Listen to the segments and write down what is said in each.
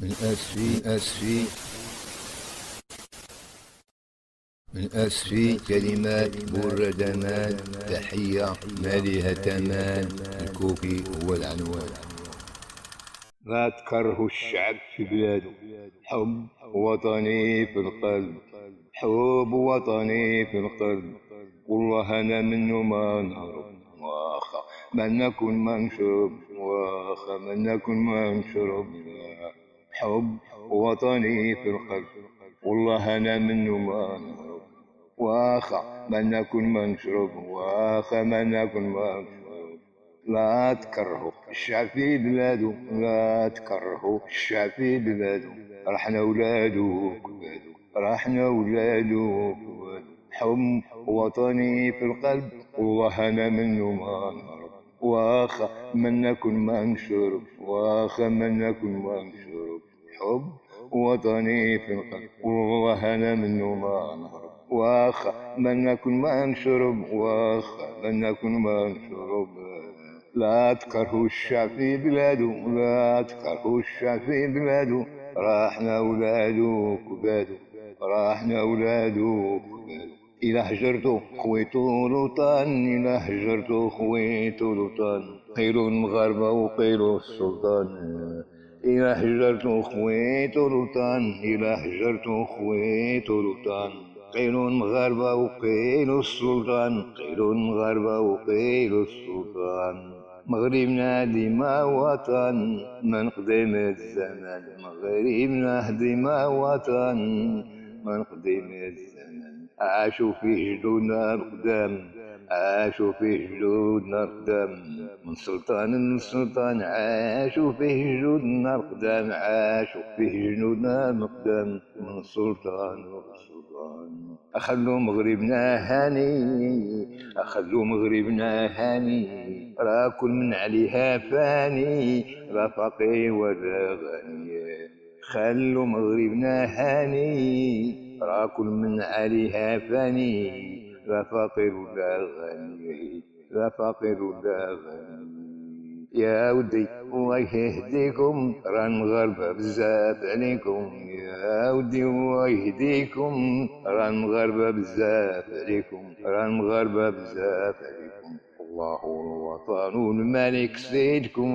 من أسفي كلمات بردمان، تحية مالها تمان، الكوكي هو العنوان. لا تكرهوا الشعب في بلاده، حب وطني في القلب، حب وطني في القلب، والله أنا منه ما نهرب، واخا ما ناكل ما نشرب، واخا ما ناكل ما نشرب، حب وطني في القلب، والله أنا منه ما نهرب، واخا ما ناكل ما نشرب، واخا ما ناكل ما نشرب. لا تكرهوا الشعب في بلادو، لا تكرهوا الشعب في بلادو، رحنا ولادو كبادو، رحنا ولادو كبادو، حب وطني في القلب، والله أنا منه ما نهرب، واخا ما ناكل ما نشرب، واخا ما ناكل ما نشرب، حب وطني في القلب، والله أنا منه ما نهرب، واخا ما ناكل ما نشرب، واخا ما ناكل ما نشرب. لا تكرهوا الشعب في بلادو، لا تكرهوا الشعب في بلادو، راحنا أولادو كبادو، راحنا أولادو كبادو. إلا هجرتو خويتو الوطن، إلا هجرتو خويتو الوطن، قيلوا المغاربة وقيلوا السلطان، إلا هجرتو خويتو الوطن، إلا هجرتو خويتو الوطن، قيلوا المغاربة وقيلوا السلطان، قيلوا المغاربة وقيلوا السلطان. مغربنا ديما وطن من قديم الزمان، مغربنا ديما وطن من قديم الزمان، عاشوا فيه جدودنا القدام، عاشوا فيه جدودنا القدام، من سلطان لسلطان، عاشوا فيه جدودنا القدام، عاشوا فيه جدودنا القدام، من سلطان لسلطان. أخلوا مغربنا هاني، أخلوا مغربنا هاني، راه كل من عليها فاني، لا فقير ولا غني، خلوا مغربنا هاني، راه كل من عليها فاني، لا فقير ولا غني، لا فقير ولا غني. يا ودي الله يهديكم، راه المغاربة بزاف عليكم، يا ودي الله يهديكم، راه المغاربة بزاف عليكم، راه المغاربة بزاف عليكم، الله الوطن والملك سيدكم،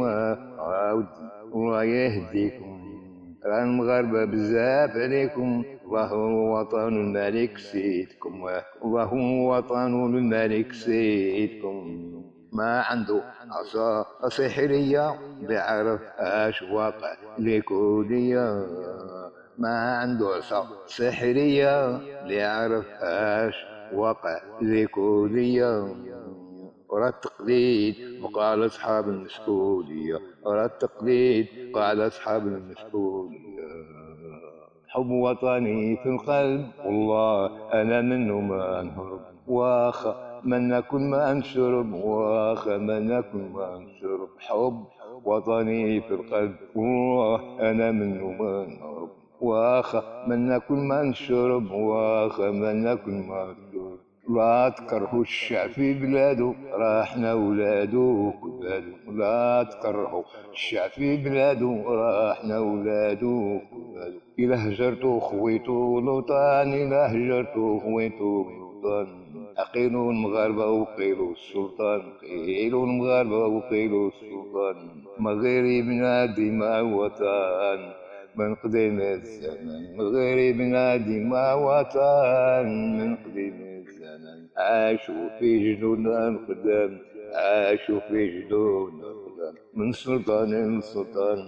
ودي الله يهديكم، راه المغاربة بزاف عليكم، الله الوطن الملك سيدكم، الله الوطن الملك سيدكم. ما عنده عصا سحرية بيعرف اش واقع ليكودية، ما عنده عصا سحرية بيعرف اش واقع ليكودية، ورا التقليد بقى لأصحاب المسؤولية، ورا التقليد بقى لأصحاب المسؤولية. حب وطني في القلب، والله أنا منه ما نهرب، واخا ما ناكل ما نشرب، واخا ما ناكل ما نشرب، حب وطني في القلب، والله أنا منه ما نهرب، واخا ما ناكل ما نشرب، واخا ما ناكل ما نشرب. لا تكرهوا الشعب في بلادو، راحنا ولادو كبادو، لا تكرهوا الشعب في بلادو، راحنا ولادو كبادو. إلا هجرتو خويتو الوطن، إلا هجرتو خويتو الوطن، قيلوا المغاربة وقيلوا السلطان، قيلوا المغاربة وقيلوا السلطان. مغربنا ديما وطن من قديم الزمان، مغربنا ديما وطن من قديم الزمان، عاشوا في جدودنا القدام، عاشوا في جدودنا القدام، من سلطان لسلطان،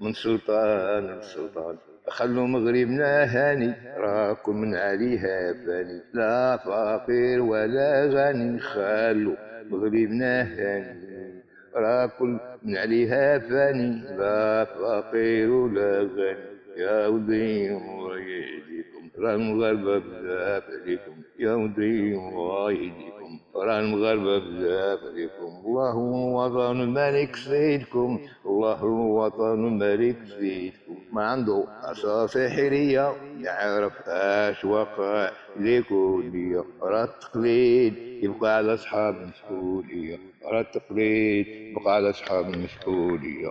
من سلطان لسلطان. خلوا مغربنا هاني، راكم من عليها فاني، لا فقير ولا غني، خلوا مغربنا هاني، راه كل من عليها فاني، لا فقير ولا غني. يا ودي الله يهديكم، راه المغاربة بزاف عليكم، يا ودي الله يهديكم، راه المغاربة بزاف عليكم، الله هو الوطن الملك سيدكم، الله هو الوطن الملك سيدكم. ما عنده عصا سحرية يعرف اش وقع ليكودية، راه التقليد يبقى على أصحاب المسؤولية، راه التقليد يبقى على أصحاب المسؤولية.